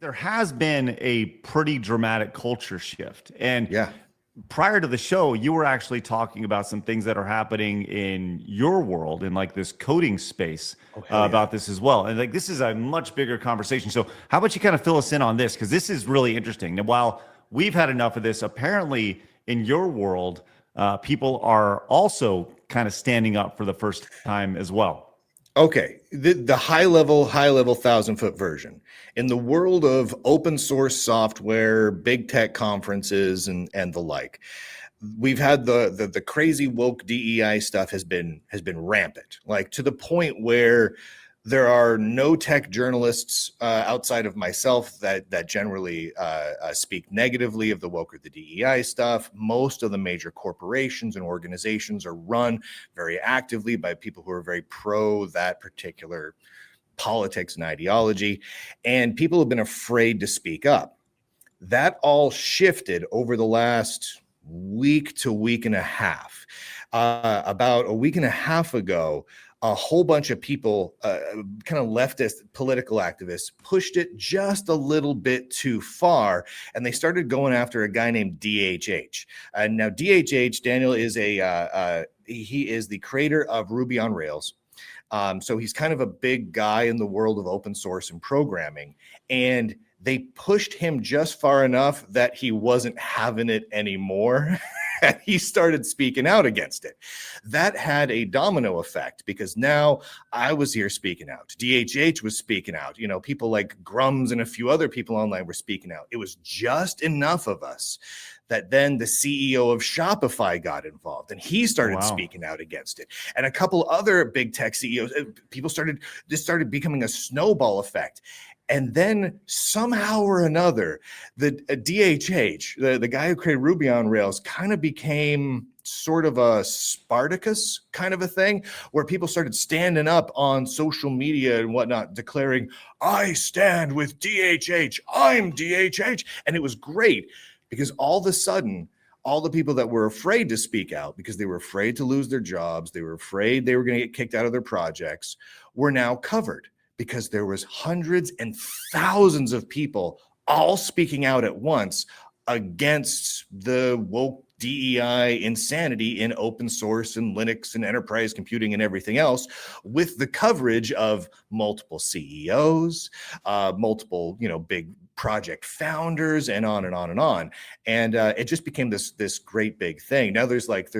there has been a pretty dramatic culture shift. And Yeah. prior to the show, you were actually talking about some things that are happening in your world, in like this coding space, Oh, hell yeah. about this as well. And like, this is a much bigger conversation. So, how about you kind of fill us in on this? Because this is really interesting. Now, while we've had enough of this, apparently in your world, people are also kind of standing up for the first time as well. Okay, the high level 1,000-foot version. In the world of open source software, big tech conferences, and the like, we've had the crazy woke DEI stuff has been rampant, like to the point where there are no tech journalists outside of myself that generally speak negatively of the woke or the DEI stuff. Most of the major corporations and organizations are run very actively by people who are very pro that particular politics and ideology, and people have been afraid to speak up. That all shifted over the last week to week and a half. About a week and a half ago, a whole bunch of people, kind of leftist political activists, pushed it just a little bit too far, and they started going after a guy named DHH. And now DHH, Daniel, is he is the creator of Ruby on Rails. So he's kind of a big guy in the world of open source and programming, and they pushed him just far enough that he wasn't having it anymore. And he started speaking out against it. That had a domino effect because now I was here speaking out. DHH was speaking out. You know, people like Grums and a few other people online were speaking out. It was just enough of us that then the CEO of Shopify got involved and he started speaking out against it. And a couple other big tech CEOs, this started becoming a snowball effect. And then somehow or another, the DHH, the guy who created Ruby on Rails, kind of became sort of a Spartacus kind of a thing, where people started standing up on social media and whatnot, declaring, "I stand with DHH, I'm DHH." And it was great because all of a sudden, all the people that were afraid to speak out because they were afraid to lose their jobs, they were afraid they were going to get kicked out of their projects, were now covered. Because there was hundreds and thousands of people all speaking out at once against the woke DEI insanity in open source and Linux and enterprise computing and everything else, with the coverage of multiple CEOs, multiple, big project founders, and on and on and on. And it just became this great big thing. Now there's like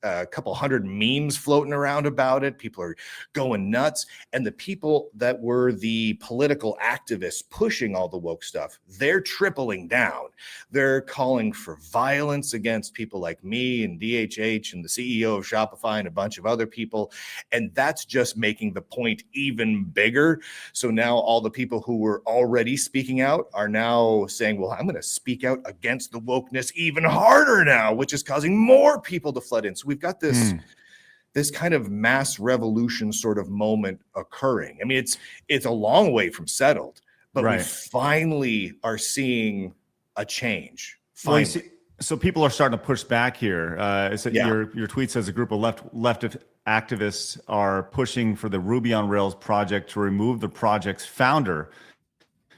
a couple hundred memes floating around about it. People are going nuts. And the people that were the political activists pushing all the woke stuff, they're tripling down. They're calling for violence against people like me and DHH and the CEO of Shopify and a bunch of other people. And that's just making the point even bigger. So now all the people who were already speaking out are now saying, well, I'm going to speak out against the wokeness even harder now, which is causing more people to flood in. So we've got this kind of mass revolution sort of moment occurring. I mean, it's a long way from settled, but we finally are seeing a change. Well, so people are starting to push back here. Your tweet says a group of left activists are pushing for the Ruby on Rails project to remove the project's founder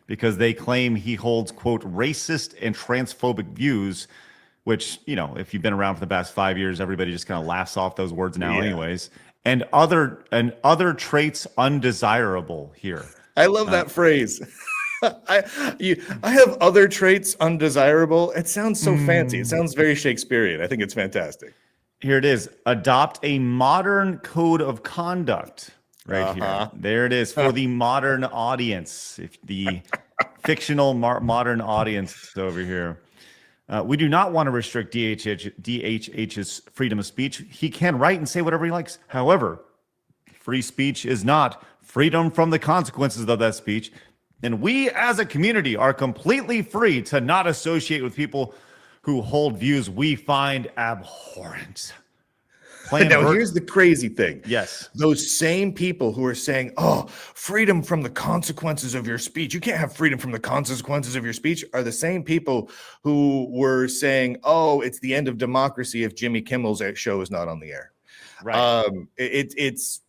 because they claim he holds, quote, racist and transphobic views, which, if you've been around for the past 5 years, everybody just kind of laughs off those words now anyways. And other traits undesirable here. I love that phrase. I have other traits undesirable. It sounds so fancy. It sounds very Shakespearean. I think it's fantastic. Here it is. Adopt a modern code of conduct. Here. There it is for the modern audience. If the fictional modern audience over here. We do not want to restrict DHH's freedom of speech. He can write and say whatever he likes. However, free speech is not freedom from the consequences of that speech. And we as a community are completely free to not associate with people who hold views we find abhorrent. Now, here's the crazy thing. Yes. Those same people who are saying, oh, freedom from the consequences of your speech. You can't have freedom from the consequences of your speech are the same people who were saying, oh, it's the end of democracy if Jimmy Kimmel's show is not on the air. Right. It's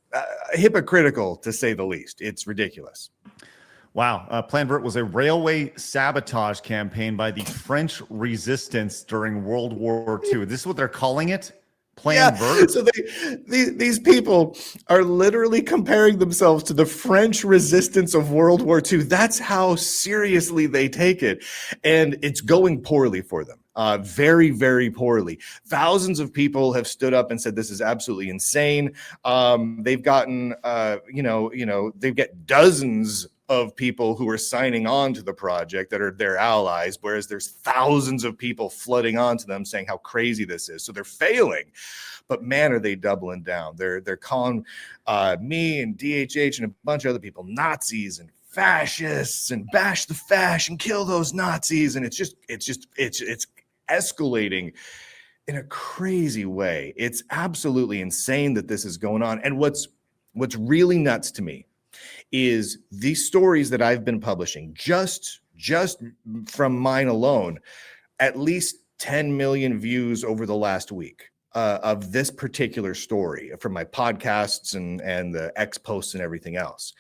hypocritical, to say the least. It's ridiculous. Wow. Plan Vert was a railway sabotage campaign by the French resistance during World War II. This is what they're calling it? Plan Vert? So these people are literally comparing themselves to the French resistance of World War II. That's how seriously they take it. And it's going poorly for them. Very, very poorly. Thousands of people have stood up and said this is absolutely insane. They've gotten, they've got dozens of people who are signing on to the project that are their allies, whereas there's thousands of people flooding onto them saying how crazy this is. So they're failing, but man, are they doubling down. They're calling me and DHH and a bunch of other people Nazis and fascists and bash the fash and kill those Nazis. And it's escalating in a crazy way. It's absolutely insane that this is going on. And what's really nuts to me is these stories that I've been publishing, just from mine alone, at least 10 million views over the last week of this particular story from my podcasts and the X posts and everything else.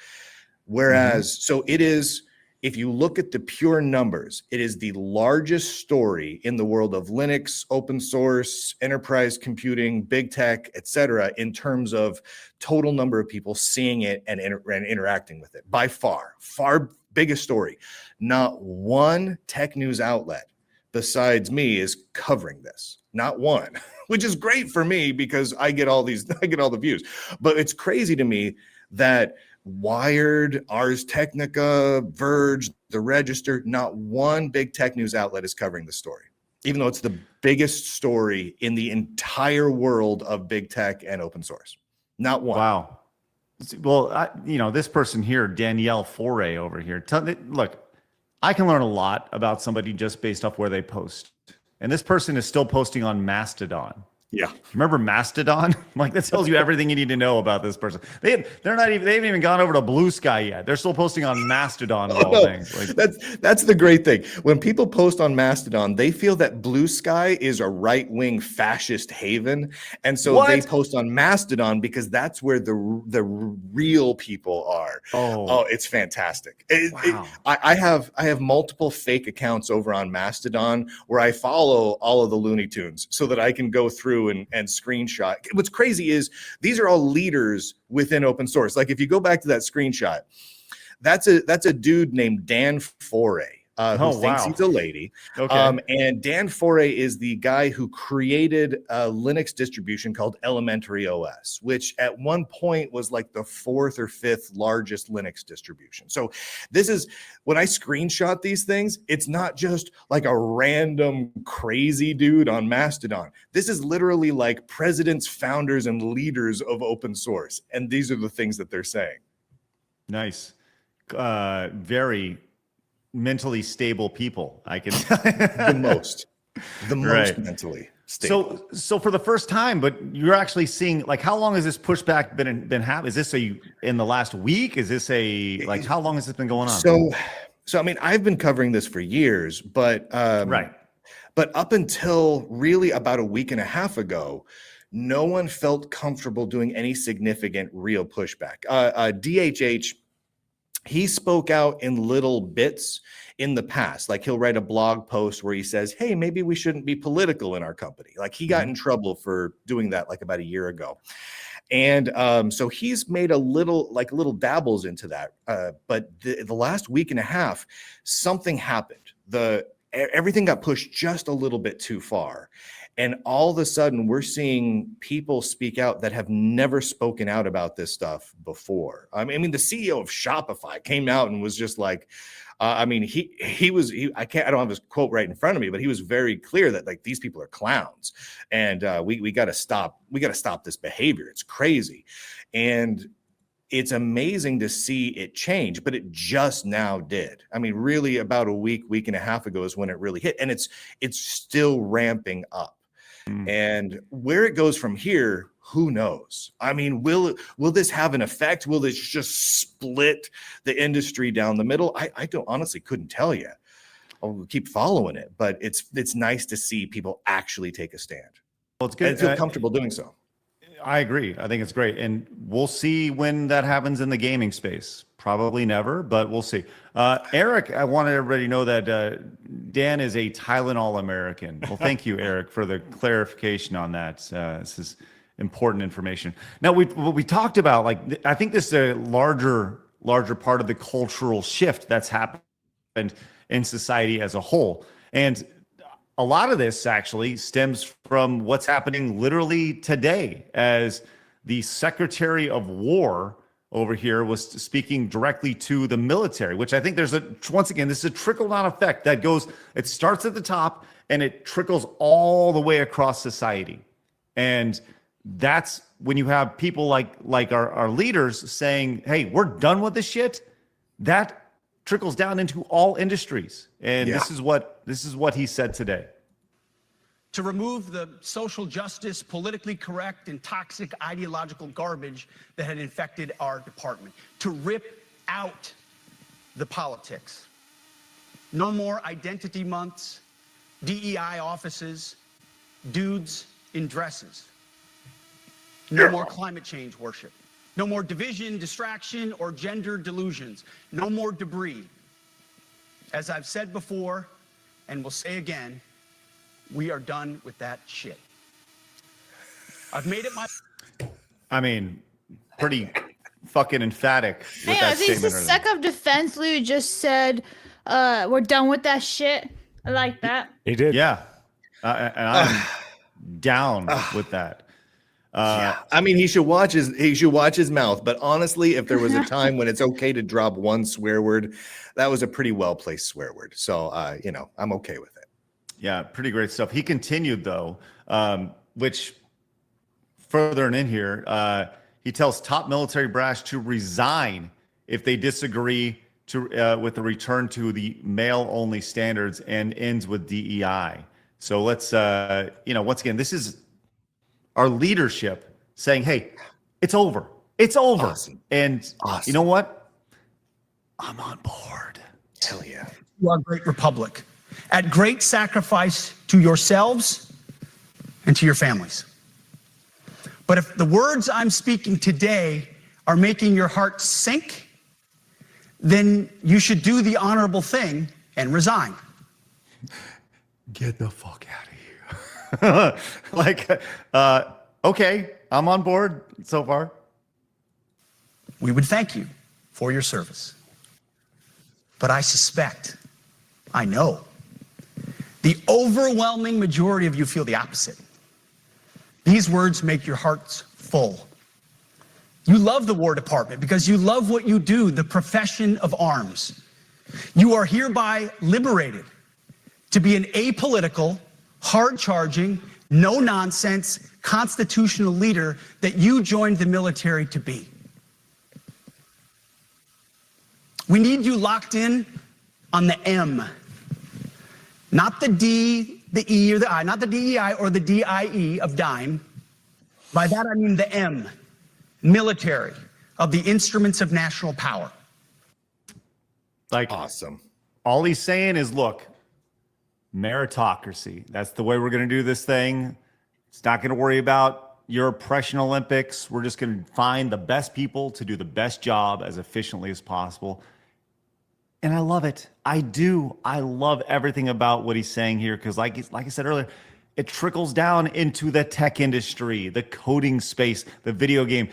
Whereas, so it is, if you look at the pure numbers, it is the largest story in the world of Linux, open source, enterprise computing, big tech, etc., in terms of total number of people seeing it and interacting with it. By far biggest story. Not one tech news outlet besides me is covering this. Not one, which is great for me because I get all the views. But it's crazy to me that Wired, Ars Technica, Verge, The Register, not one big tech news outlet is covering the story, even though it's the biggest story in the entire world of big tech and open source. Not one. Wow. Well, this person here, Danielle Foray over here, look, I can learn a lot about somebody just based off where they post. And this person is still posting on Mastodon. Yeah. Remember Mastodon? Like, that tells you everything you need to know about this person. They haven't even gone over to Blue Sky yet. They're still posting on Mastodon of all things. Like, that's the great thing. When people post on Mastodon, they feel that Blue Sky is a right-wing fascist haven. And so they post on Mastodon because that's where the real people are. Oh, it's fantastic. Wow. I have multiple fake accounts over on Mastodon where I follow all of the Looney Tunes so that I can go through and screenshot. What's crazy is these are all leaders within open source. Like if you go back to that screenshot, that's a dude named Dan Foray. Who thinks he's a lady. Okay. And Dan Foray is the guy who created a Linux distribution called Elementary OS, which at one point was like the 4th or 5th largest Linux distribution. So this is, when I screenshot these things, it's not just like a random crazy dude on Mastodon. This is literally like presidents, founders, and leaders of open source. And these are the things that they're saying. Nice. Very mentally stable people. I can the most mentally stable. So for the first time, but you're actually seeing, like, how long has this pushback been happening? Is this in the last week? Is this how long has this been going on? So I mean, I've been covering this for years, but but up until really about a week and a half ago, no one felt comfortable doing any significant real pushback. DHH, he spoke out in little bits in the past. Like he'll write a blog post where he says, hey, maybe we shouldn't be political in our company. Like he got in trouble for doing that like about a year ago. And so he's made little dabbles into that. But the last week and a half, something happened. Everything got pushed just a little bit too far. And all of a sudden, we're seeing people speak out that have never spoken out about this stuff before. I mean, the CEO of Shopify came out and was just like, I don't have his quote right in front of me, but he was very clear that like these people are clowns, and we got to stop this behavior. It's crazy, and it's amazing to see it change, but it just now did. I mean, really, about a week and a half ago is when it really hit, and it's still ramping up. And where it goes from here, who knows? I mean, will this have an effect? Will this just split the industry down the middle? I couldn't tell you. I'll keep following it, but it's nice to see people actually take a stand. Well, it's good. And feel comfortable doing so. I agree. I think it's great. And we'll see when that happens in the gaming space. Probably never, but we'll see. Eric, I wanted everybody to know that Dan is a Tylenol American. Well, thank you, Eric, for the clarification on that. This is important information. Now, what we talked about, like, I think this is a larger part of the cultural shift that's happened in society as a whole. And a lot of this actually stems from what's happening literally today, as the Secretary of War over here was speaking directly to the military, which I think once again, this is a trickle-down effect that it starts at the top and it trickles all the way across society. And that's when you have people like our leaders saying, hey, we're done with this shit. That trickles down into all industries. And this is what he said today. To remove the social justice, politically correct, and toxic ideological garbage that had infected our department. To rip out the politics. No more identity months, DEI offices, dudes in dresses. No more climate change worship. No more division, distraction, or gender delusions. No more debris. As I've said before, and will say again, we are done with that shit. I've made it my... I mean, pretty fucking emphatic with Hey, that I think the statement. Sec of Defense Lou just said, we're done with that shit. I like that. He did. Yeah. And I'm down with that. Yeah. I mean, he should watch his mouth. But honestly, if there was a time when it's okay to drop one swear word, that was a pretty well-placed swear word. So, I'm okay with it. Yeah, pretty great stuff. He continued, though, which further in here, he tells top military brass to resign if they disagree with the return to the male-only standards, and ends with DEI. So let's, once again, this is our leadership saying, hey, it's over. It's over. Awesome. And you know what? I'm on board. Hell yeah. To our great republic, at great sacrifice to yourselves and to your families. But if the words I'm speaking today are making your heart sink, then you should do the honorable thing and resign. Get the fuck out of here. Okay, I'm on board so far. We would thank you for your service. But I suspect, I know, the overwhelming majority of you feel the opposite. These words make your hearts full. You love the War Department because you love what you do, the profession of arms. You are hereby liberated to be an apolitical, hard-charging, no-nonsense, constitutional leader that you joined the military to be. We need you locked in on the M. Not the D, the E, or the I, not the DEI or the DIE of dime. By that I mean the M, military, of the instruments of national power. Like, Awesome. all he's saying is, look, meritocracy. That's the way we're going to do this thing. It's not going to worry about your oppression Olympics. We're just going to find the best people to do the best job as efficiently as possible. And I love it. I do. I love everything about what he's saying here, because like I said earlier, it trickles down into the tech industry, the coding space, the video game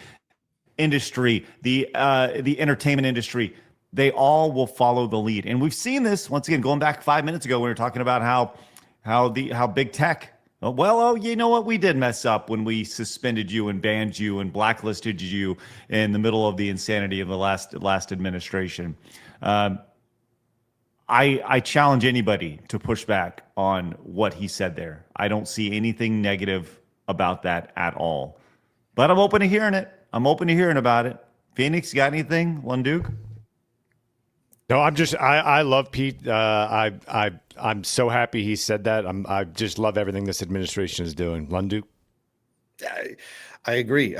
industry, the entertainment industry. They all will follow the lead. And we've seen this, once again, going back 5 minutes ago when we were talking about how big tech, you know what? We did mess up when we suspended you and banned you and blacklisted you in the middle of the insanity of the last administration. I challenge anybody to push back on what he said there. I don't see anything negative about that at all. But I'm open to hearing it. I'm open to hearing about it. Phoenix, you got anything? Lunduke? No, I love Pete. I'm so happy he said that. I just love everything this administration is doing. Lunduke? I agree.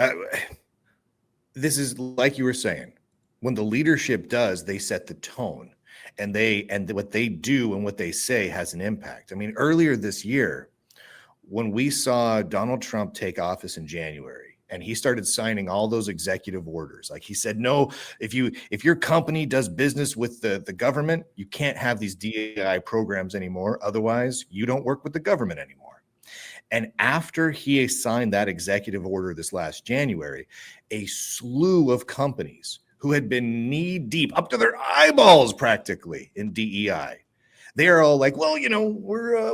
This is like you were saying, when the leadership does, they set the tone, and what they do and what they say has an impact. I mean, earlier this year, when we saw Donald Trump take office in January, and he started signing all those executive orders. Like he said, no, if your company does business with the government, you can't have these DEI programs anymore. Otherwise, you don't work with the government anymore. And after he signed that executive order this last January, a slew of companies who had been knee deep up to their eyeballs practically in DEI, they are all like, well,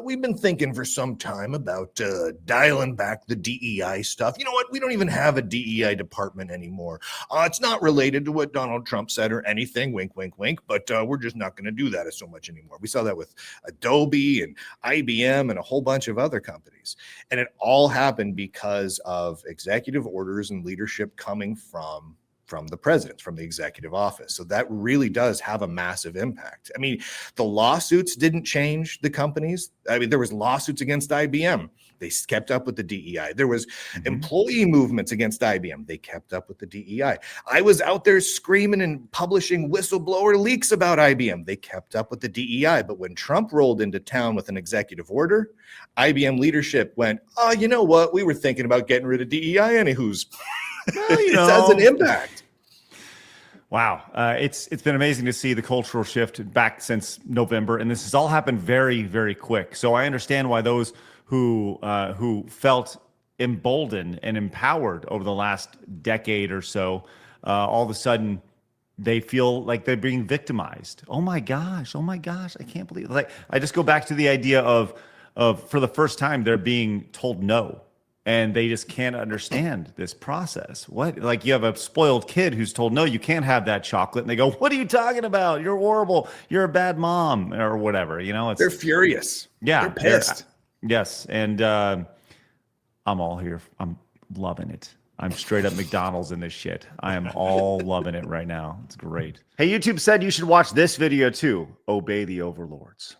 we've been thinking for some time about dialing back the DEI stuff. You know what? We don't even have a DEI department anymore. It's not related to what Donald Trump said or anything, wink, wink, wink, but we're just not going to do that so much anymore. We saw that with Adobe and IBM and a whole bunch of other companies. And it all happened because of executive orders and leadership coming from the president, from the executive office. So that really does have a massive impact. I mean, the lawsuits didn't change the companies. I mean, there was lawsuits against IBM. They kept up with the DEI. There was employee movements against IBM. They kept up with the DEI. I was out there screaming and publishing whistleblower leaks about IBM. They kept up with the DEI. But when Trump rolled into town with an executive order, IBM leadership went, oh, you know what? We were thinking about getting rid of DEI anywho's. Well, It has an impact. Wow. It's been amazing to see the cultural shift back since November, and this has all happened very, very quick. So I understand why those who felt emboldened and empowered over the last decade or so, all of a sudden they feel like they're being victimized. Oh my gosh, I can't believe it. Like, I just go back to the idea of for the first time they're being told no. And they just can't understand this process. What? Like, you have a spoiled kid who's told, no, you can't have that chocolate. And they go, what are you talking about? You're horrible. You're a bad mom, or whatever. They're furious. Yeah. They're pissed. Yes. And I'm all here. I'm loving it. I'm straight up McDonald's in this shit. I am all loving it right now. It's great. Hey, YouTube said you should watch this video too. Obey the overlords.